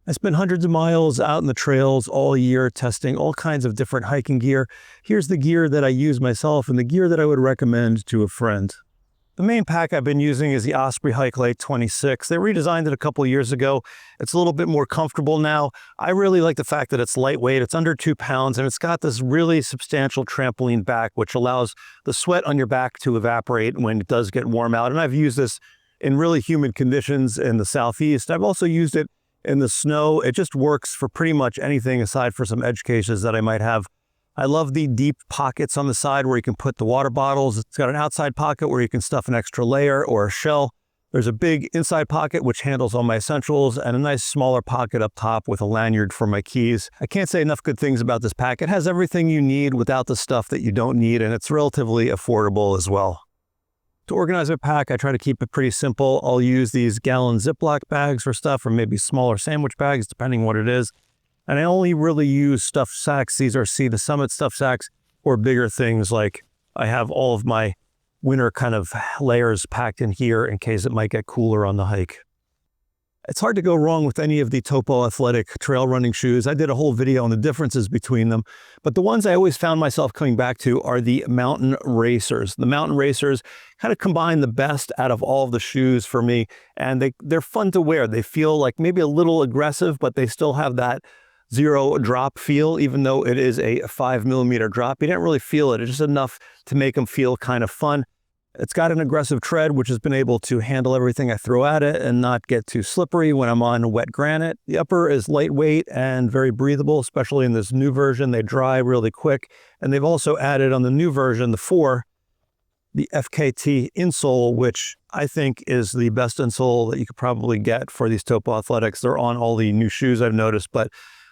I spend hundreds of miles out in the trails all year testing all kinds of different hiking gear. Here's the gear that I use myself and the gear that I would recommend to a friend. The main pack I've been using is the Osprey Hike Lite 26. They redesigned it a couple years ago. It's a little bit more comfortable now. I really like the fact that it's lightweight, it's under 2 pounds, and it's got this really substantial trampoline back, which allows the sweat on your back to evaporate when it does get warm out. And I've used this in really humid conditions in the southeast. I've also used it in the snow. It just works for pretty much anything aside for some edge cases that I might have. I love the deep pockets on the side where you can put the water bottles. It's got an outside pocket where you can stuff an extra layer or a shell. There's a big inside pocket which handles all my essentials and a nice smaller pocket up top with a lanyard for my keys. I can't say enough good things about this pack. It has everything you need without the stuff that you don't need, and it's relatively affordable as well. To organize my pack, I try to keep it pretty simple. I'll use these gallon Ziploc bags for stuff, or maybe smaller sandwich bags, depending what it is. And I only really use stuffed sacks. These are Sea to Summit stuffed sacks, or bigger things like I have all of my winter kind of layers packed in here in case it might get cooler on the hike. It's hard to go wrong with any of the Topo Athletic trail running shoes. I did a whole video on the differences between them, but the ones I always found myself coming back to are the Mountain Racers. The Mountain Racers kind of combine the best out of all of the shoes for me, and they're fun to wear. They feel like maybe a little aggressive, but they still have that zero drop feel, even though it is a 5mm drop. You didn't really feel it. It's just enough to make them feel kind of fun. It's got an aggressive tread, which has been able to handle everything I throw at it and not get too slippery when I'm on wet granite. The upper is lightweight and very breathable, especially in this new version. They dry really quick. And they've also added on the new version, the 4, the FKT insole, which I think is the best insole that you could probably get for these Topo Athletics. They're on all the new shoes I've noticed, but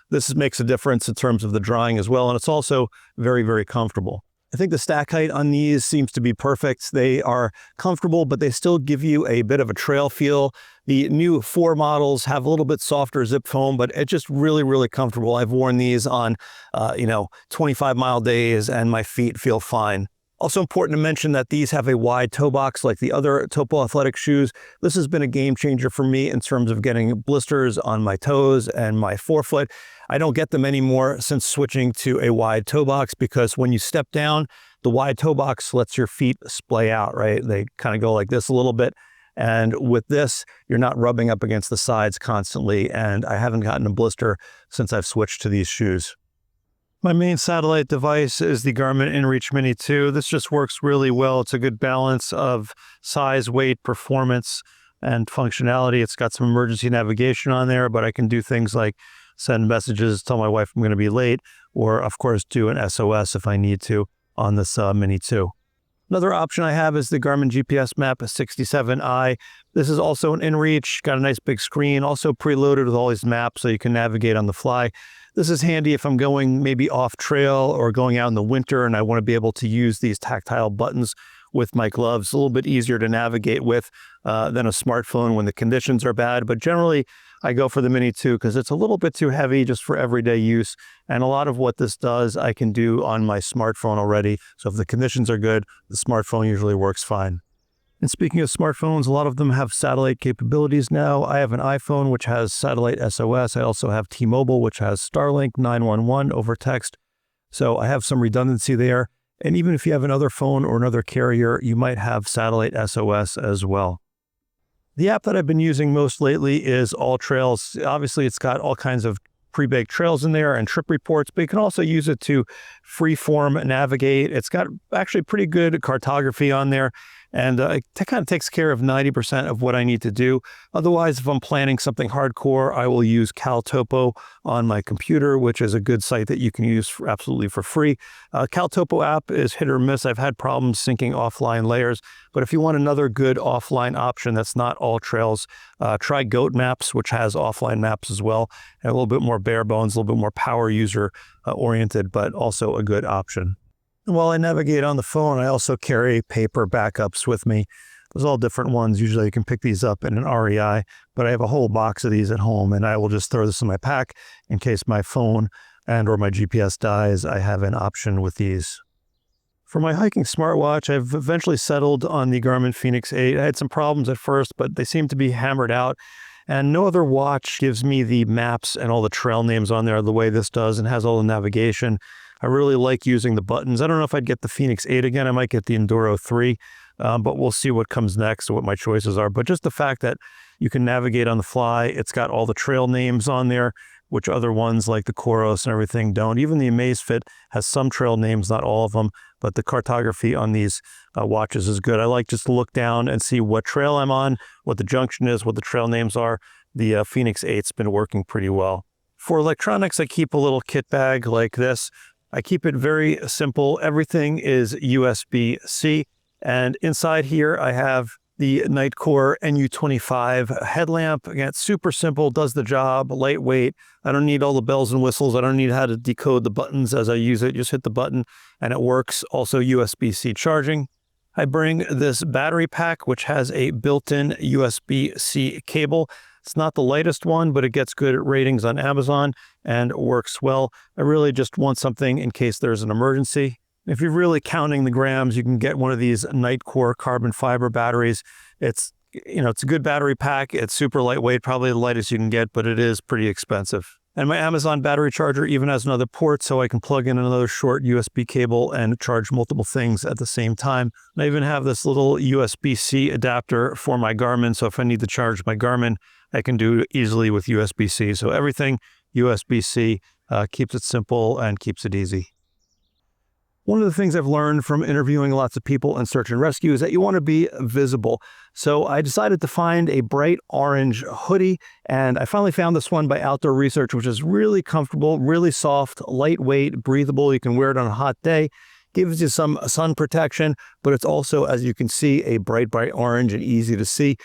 this makes a difference in terms of the drying as well. And it's also very, very comfortable. I think the stack height on these seems to be perfect. They are comfortable, but they still give you a bit of a trail feel. The new 4 models have a little bit softer zip foam, but it's just really, really comfortable. I've worn these on, 25-mile days, and my feet feel fine. Also important to mention that these have a wide toe box like the other Topo Athletic shoes. This has been a game changer for me in terms of getting blisters on my toes and my forefoot. I don't get them anymore since switching to a wide toe box, because when you step down, the wide toe box lets your feet splay out, right? They kind of go like this a little bit. And with this, you're not rubbing up against the sides constantly. And I haven't gotten a blister since I've switched to these shoes. My main satellite device is the Garmin InReach Mini 2. This just works really well. It's a good balance of size, weight, performance, and functionality. It's got some emergency navigation on there, but I can do things like send messages, tell my wife I'm going to be late, or of course do an SOS if I need to on this Mini 2. Another option I have is the Garmin GPS Map 67i. This is also an InReach, got a nice big screen, also preloaded with all these maps so you can navigate on the fly. This is handy if I'm going maybe off trail or going out in the winter and I want to be able to use these tactile buttons with my gloves. A little bit easier to navigate with than a smartphone when the conditions are bad. But generally, I go for the Mini 2 because it's a little bit too heavy just for everyday use. And a lot of what this does, I can do on my smartphone already. So if the conditions are good, the smartphone usually works fine. And speaking of smartphones, a lot of them have satellite capabilities now. I have an iPhone, which has satellite SOS. I also have T-Mobile, which has Starlink 911 over text. So I have some redundancy there. And even if you have another phone or another carrier, you might have satellite SOS as well. The app that I've been using most lately is AllTrails. Obviously, it's got all kinds of pre-baked trails in there and trip reports, but you can also use it to freeform navigate. It's got actually pretty good cartography on there, and it kind of takes care of 90% of what I need to do. Otherwise, if I'm planning something hardcore, I will use CalTopo on my computer, which is a good site that you can use absolutely for free. CalTopo app is hit or miss. I've had problems syncing offline layers, but if you want another good offline option that's not AllTrails, try Goat Maps, which has offline maps as well, and a little bit more bare bones, a little bit more power user oriented, but also a good option. And while I navigate on the phone, I also carry paper backups with me. There's all different ones. Usually you can pick these up in an REI, but I have a whole box of these at home, and I will just throw this in my pack in case my phone and or my GPS dies. I have an option with these. For my hiking smartwatch, I've eventually settled on the Garmin Fenix 8. I had some problems at first, but they seem to be hammered out. And no other watch gives me the maps and all the trail names on there the way this does, and has all the navigation. I really like using the buttons. I don't know if I'd get the Fenix 8 again. I might get the Enduro 3, but we'll see what comes next and what my choices are. But just the fact that you can navigate on the fly, it's got all the trail names on there, which other ones like the Coros and everything don't. Even the Amazfit has some trail names, not all of them, but the cartography on these watches is good. I like just to look down and see what trail I'm on, what the junction is, what the trail names are. The Fenix 8's been working pretty well. For electronics, I keep a little kit bag like this. I keep it very simple. Everything is USB-C. And inside here, I have the Nightcore NU25 headlamp. Again, it's super simple, does the job, lightweight. I don't need all the bells and whistles. I don't need how to decode the buttons as I use it. Just hit the button and it works. Also USB-C charging. I bring this battery pack, which has a built-in USB-C cable. It's not the lightest one, but it gets good ratings on Amazon and works well. I really just want something in case there's an emergency. If you're really counting the grams, you can get one of these Nightcore carbon fiber batteries. It's a good battery pack. It's super lightweight, probably the lightest you can get, but it is pretty expensive. And my Amazon battery charger even has another port, so I can plug in another short USB cable and charge multiple things at the same time. And I even have this little USB-C adapter for my Garmin, so if I need to charge my Garmin, I can do it easily with USB-C. So everything USB-C keeps it simple and keeps it easy. One of the things I've learned from interviewing lots of people in search and rescue is that you want to be visible. So I decided to find a bright orange hoodie, and I finally found this one by Outdoor Research, which is really comfortable, really soft, lightweight, breathable. You can wear it on a hot day. Gives you some sun protection, but it's also, as you can see, a bright orange and easy to see.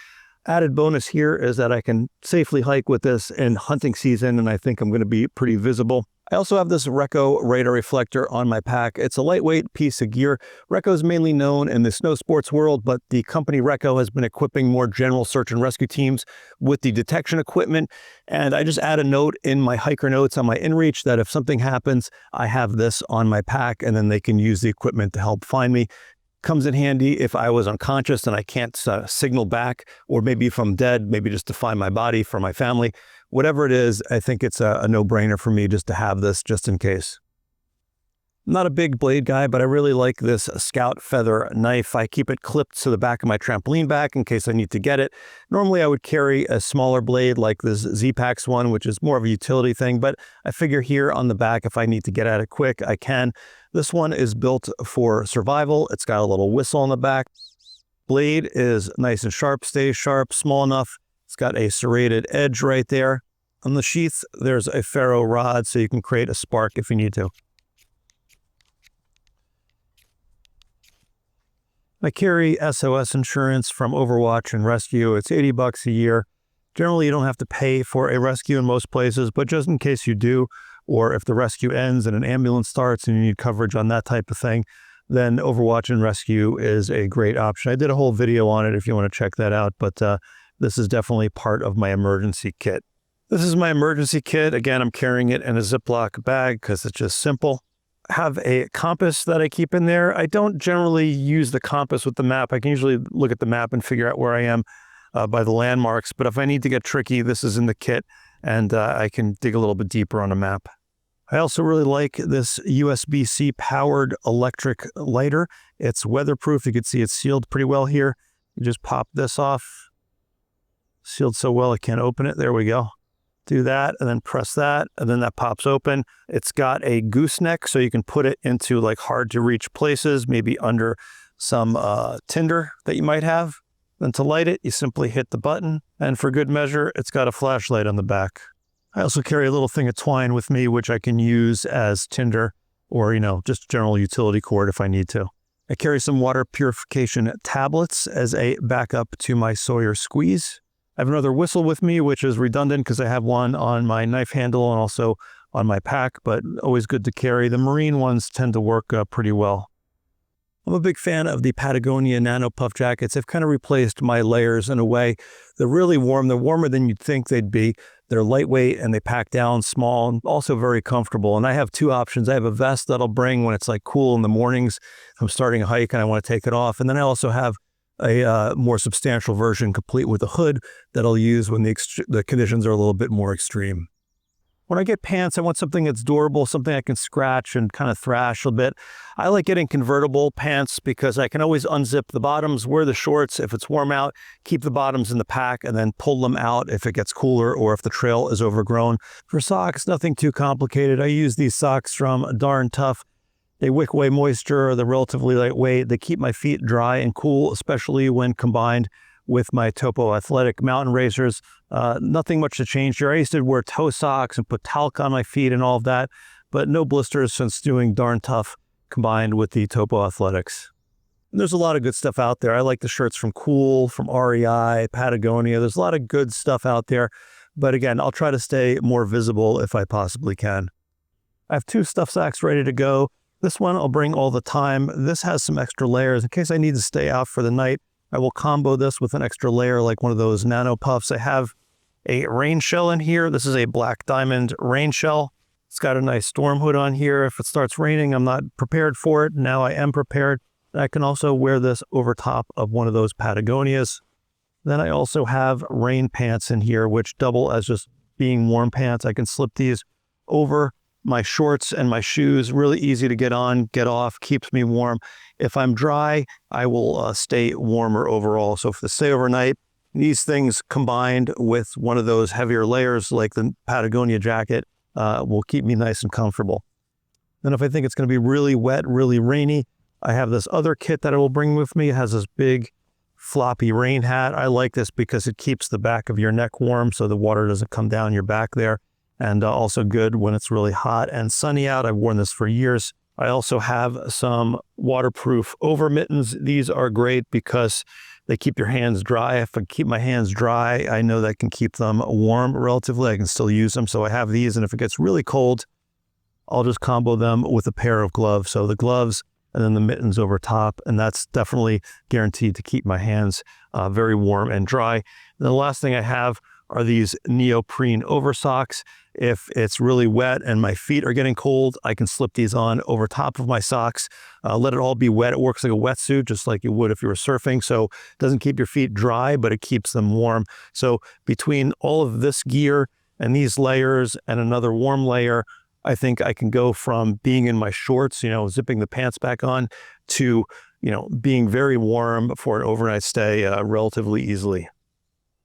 Added bonus here is that I can safely hike with this in hunting season, and I think I'm going to be pretty visible. I also have this Reco radar reflector on my pack. It's a lightweight piece of gear. Reco is mainly known in the snow sports world, but the company Reco has been equipping more general search and rescue teams with the detection equipment. And I just add a note in my hiker notes on my inReach that if something happens, I have this on my pack, and then they can use the equipment to help find me. Comes in handy if I was unconscious and I can't signal back, or maybe if I'm dead, maybe just to find my body for my family. Whatever it is, I think it's a no-brainer for me just to have this just in case. I'm not a big blade guy, but I really like this Scout Feather knife. I keep it clipped to the back of my trampoline bag in case I need to get it. Normally, I would carry a smaller blade like this Z-Pax one, which is more of a utility thing, but I figure here on the back, if I need to get at it quick, I can. This one is built for survival. It's got a little whistle on the back. Blade is nice and sharp, stays sharp, small enough. It's got a serrated edge right there. On the sheath, there's a ferro rod, so you can create a spark if you need to. I carry SOS insurance from Overwatch and Rescue. It's $80 a year. Generally, you don't have to pay for a rescue in most places, but just in case you do, or if the rescue ends and an ambulance starts and you need coverage on that type of thing, then Overwatch and Rescue is a great option. I did a whole video on it if you want to check that out, but this is definitely part of my emergency kit. This is my emergency kit. Again, I'm carrying it in a Ziploc bag because it's just simple. I have a compass that I keep in there. I don't generally use the compass with the map. I can usually look at the map and figure out where I am by the landmarks. But if I need to get tricky, this is in the kit, and I can dig a little bit deeper on a map. I also really like this USB-C powered electric lighter. It's weatherproof. You can see it's sealed pretty well here. You just pop this off. Sealed so well I can't open it. There we go. Do that and then press that, and then that pops open. It's got a gooseneck, so you can put it into like hard to reach places, maybe under some tinder that you might have. Then to light it, you simply hit the button, and for good measure, it's got a flashlight on the back. I also carry a little thing of twine with me, which I can use as tinder or, just general utility cord if I need to. I carry some water purification tablets as a backup to my Sawyer squeeze. I have another whistle with me, which is redundant because I have one on my knife handle and also on my pack, but always good to carry. The marine ones tend to work pretty well. I'm a big fan of the Patagonia Nano Puff jackets. They've kind of replaced my layers in a way. They're really warm. They're warmer than you'd think they'd be. They're lightweight and they pack down small and also very comfortable. And I have two options. I have a vest that I'll bring when it's like cool in the mornings. I'm starting a hike and I want to take it off. And then I also have a more substantial version complete with a hood that I'll use when the conditions are a little bit more extreme. When I get pants, I want something that's durable, something I can scratch and kind of thrash a bit. I like getting convertible pants because I can always unzip the bottoms, wear the shorts if it's warm out, keep the bottoms in the pack, and then pull them out if it gets cooler or if the trail is overgrown. For socks, nothing too complicated. I use these socks from Darn Tough. They wick away moisture, they're relatively lightweight, they keep my feet dry and cool, especially when combined with my Topo Athletic mountain racers. Nothing much to change here. I used to wear toe socks and put talc on my feet and all of that, but no blisters since doing Darn Tough combined with the Topo Athletics. And there's a lot of good stuff out there. I like the shirts from Cool, from REI, Patagonia. There's a lot of good stuff out there. But again, I'll try to stay more visible if I possibly can. I have 2 stuff sacks ready to go. This one I'll bring all the time. This has some extra layers in case I need to stay out for the night. I will combo this with an extra layer like one of those nano puffs. I have a rain shell in here. This is a black diamond rain shell. It's got a nice storm hood on here. If it starts raining, I'm not prepared for it. Now I am prepared. I can also wear this over top of one of those Patagonias. Then I also have rain pants in here, which double as just being warm pants. I can slip these over my shorts and my shoes. Really easy to get on, get off, keeps me warm. If I'm dry, I will stay warmer overall. So for the stay overnight, these things combined with one of those heavier layers like the Patagonia jacket will keep me nice and comfortable. Then if I think it's going to be really wet, really rainy, I have this other kit that I will bring with me. It has this big floppy rain hat. I like this because it keeps the back of your neck warm so the water doesn't come down your back there. And also good when it's really hot and sunny out. I've worn this for years. I also have some waterproof over mittens. These are great because they keep your hands dry. If I keep my hands dry, I know that I can keep them warm relatively. I can still use them. So I have these. And if it gets really cold, I'll just combo them with a pair of gloves. So the gloves and then the mittens over top. And that's definitely guaranteed to keep my hands very warm and dry. And the last thing I have are these neoprene over socks. If it's really wet and my feet are getting cold, I can slip these on over top of my socks, let it all be wet. It works like a wetsuit, just like you would if you were surfing. So it doesn't keep your feet dry, but it keeps them warm. So between all of this gear and these layers and another warm layer, I think I can go from being in my shorts, zipping the pants back on to, being very warm for an overnight stay relatively easily.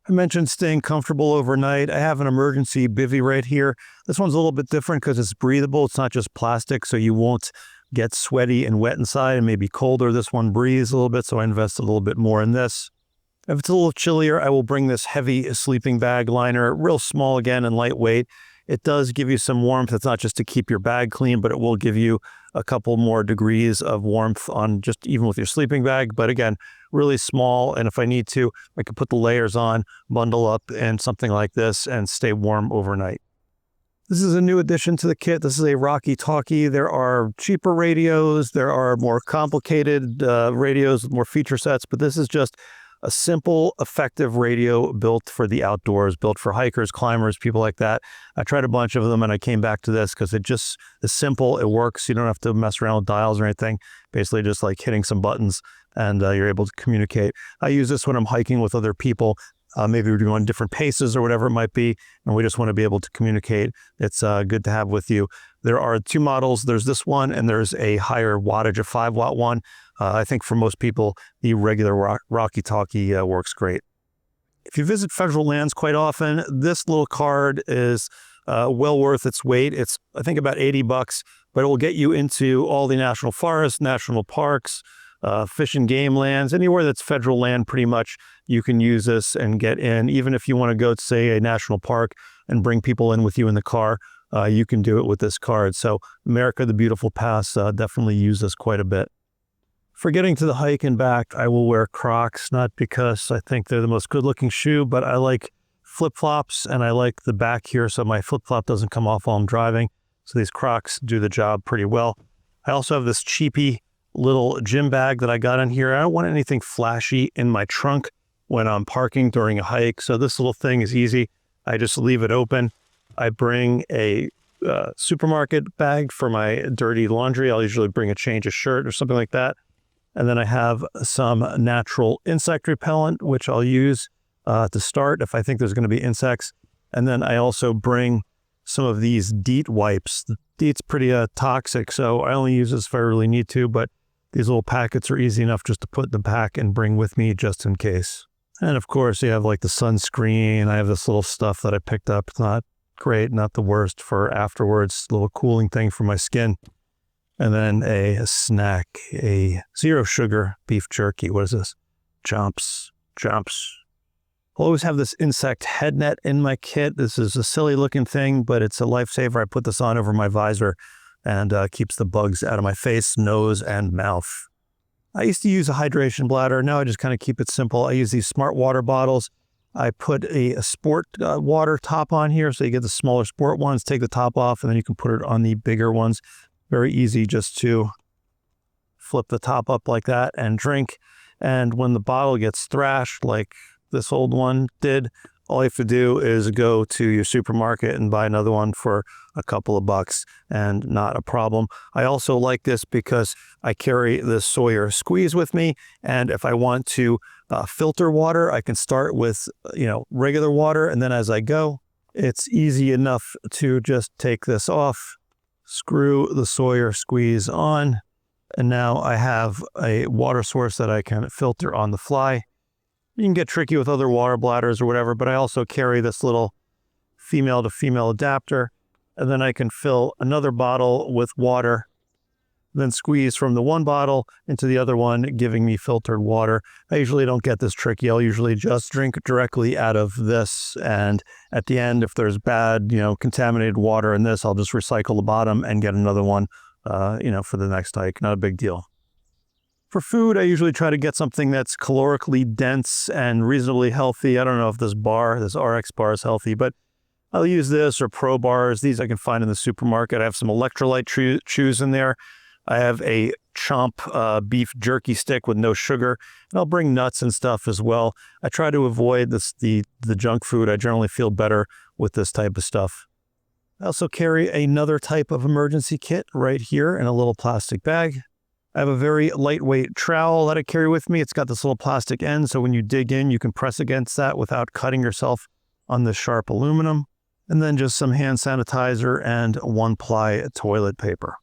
I mentioned staying comfortable overnight. I have an emergency bivvy right here. This one's a little bit different because it's breathable. It's not just plastic, so you won't get sweaty and wet inside and maybe colder. This one breathes a little bit, so I invest a little bit more in this. If it's a little chillier, I will bring this heavy sleeping bag liner, real small again and lightweight. It does give you some warmth. It's not just to keep your bag clean, but it will give you a couple more degrees of warmth on just even with your sleeping bag. But again, really small. And if I need to, I can put the layers on, bundle up in something like this and stay warm overnight. This is a new addition to the kit. This is a Rocky Talkie. There are cheaper radios. There are more complicated radios with more feature sets, but this is just a simple, effective radio built for the outdoors, built for hikers, climbers, people like that. I tried a bunch of them and I came back to this because it just is simple. It works. You don't have to mess around with dials or anything. Basically just like hitting some buttons and you're able to communicate. I use this when I'm hiking with other people. Maybe we're doing different paces or whatever it might be, and we just want to be able to communicate. It's good to have with you. There are 2 models. There's this one, and there's a higher wattage, a 5-watt one. I think for most people, the regular Rocky Talkie works great. If you visit federal lands quite often, this little card is well worth its weight. It's, I think, about $80, but it will get you into all the national forests, national parks, fish and game lands, anywhere that's federal land, pretty much you can use this and get in. Even if you want to go to, say, a national park and bring people in with you in the car, you can do it with this card. So America the Beautiful Pass, definitely use this quite a bit. For getting to the hike and back, I will wear Crocs, not because I think they're the most good-looking shoe, but I like flip-flops and I like the back here so my flip-flop doesn't come off while I'm driving. So these Crocs do the job pretty well. I also have this cheapy little gym bag that I got in here. I don't want anything flashy in my trunk when I'm parking during a hike. So this little thing is easy. I just leave it open. I bring a supermarket bag for my dirty laundry. I'll usually bring a change of shirt or something like that. And then I have some natural insect repellent, which I'll use to start if I think there's going to be insects. And then I also bring some of these DEET wipes. The DEET's pretty toxic, so I only use this if I really need to, but these little packets are easy enough just to put in the pack and bring with me just in case. And of course, you have like the sunscreen. I have this little stuff that I picked up. It's not great, not the worst for afterwards, a little cooling thing for my skin. And then a snack, a 0 sugar beef jerky. What is this? Jumps. I'll always have this insect head net in my kit. This is a silly looking thing, but it's a lifesaver. I put this on over my visor and keeps the bugs out of my face, nose, and mouth. I used to use a hydration bladder. Now I just kind of keep it simple. I use these smart water bottles. I put a sport water top on here, so you get the smaller sport ones, take the top off, and then you can put it on the bigger ones. Very easy just to flip the top up like that and drink. And when the bottle gets thrashed, like this old one did, all you have to do is go to your supermarket and buy another one for a couple of bucks, and not a problem. I also like this because I carry this Sawyer squeeze with me, and if I want to filter water, I can start with regular water, and then as I go, it's easy enough to just take this off, screw the Sawyer squeeze on, and now I have a water source that I can filter on the fly. You can get tricky with other water bladders or whatever, but I also carry this little female-to-female adapter, and then I can fill another bottle with water, then squeeze from the one bottle into the other one, giving me filtered water. I usually don't get this tricky. I'll usually just drink directly out of this, and at the end, if there's bad, contaminated water in this, I'll just recycle the bottom and get another one, for the next hike. Not a big deal. For food, I usually try to get something that's calorically dense and reasonably healthy. I don't know if this RX bar is healthy, but I'll use this or Pro bars. These I can find in the supermarket. I have some electrolyte chews in there. I have a Chomp beef jerky stick with no sugar, and I'll bring nuts and stuff as well. I try to avoid the junk food. I generally feel better with this type of stuff. I also carry another type of emergency kit right here in a little plastic bag. I have a very lightweight trowel that I carry with me. It's got this little plastic end, so when you dig in, you can press against that without cutting yourself on the sharp aluminum. And then just some hand sanitizer and 1-ply toilet paper.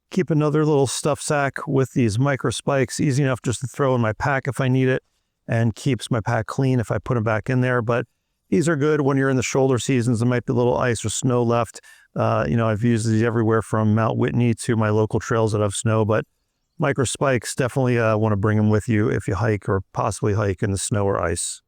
Keep another little stuff sack with these micro spikes, easy enough just to throw in my pack if I need it, and keeps my pack clean if I put them back in there. But these are good when you're in the shoulder seasons. There might be a little ice or snow left. I've used these everywhere from Mount Whitney to my local trails that have snow, but micro spikes, definitely want to bring them with you if you hike or possibly hike in the snow or ice.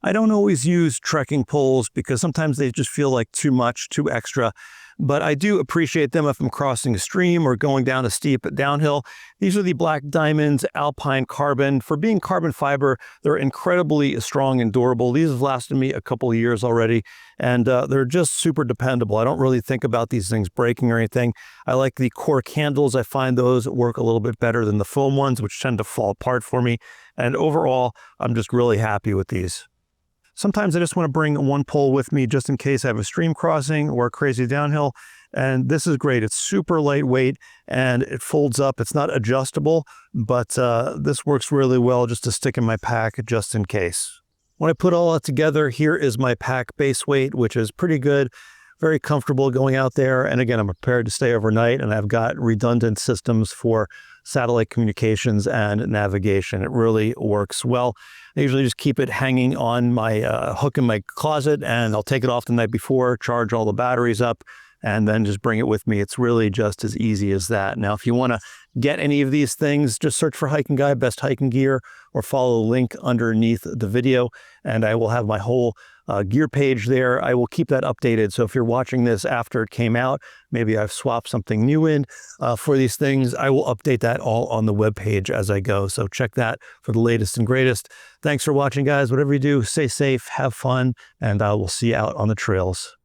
I don't always use trekking poles because sometimes they just feel like too much, too extra, but I do appreciate them if I'm crossing a stream or going down a steep downhill. These are the Black Diamond Alpine Carbon. For being carbon fiber, they're incredibly strong and durable. These have lasted me a couple of years already, and they're just super dependable. I don't really think about these things breaking or anything. I like the cork handles. I find those work a little bit better than the foam ones, which tend to fall apart for me. And overall, I'm just really happy with these. Sometimes I just want to bring one pole with me just in case I have a stream crossing or a crazy downhill. And this is great. It's super lightweight and it folds up. It's not adjustable, but this works really well just to stick in my pack just in case. When I put all that together, here is my pack base weight, which is pretty good. Very comfortable going out there. And again, I'm prepared to stay overnight, and I've got redundant systems for satellite communications and navigation. It really works well. I usually just keep it hanging on my hook in my closet, and I'll take it off the night before, charge all the batteries up, and then just bring it with me. It's really just as easy as that. Now, if you want to get any of these things, just search for Hiking Guy, best hiking gear, or follow the link underneath the video, and I will have my whole gear page there. I will keep that updated. So if you're watching this after it came out, maybe I've swapped something new in for these things, I will update that all on the webpage as I go. So check that for the latest and greatest. Thanks for watching, guys. Whatever you do, stay safe, have fun, and I will see you out on the trails.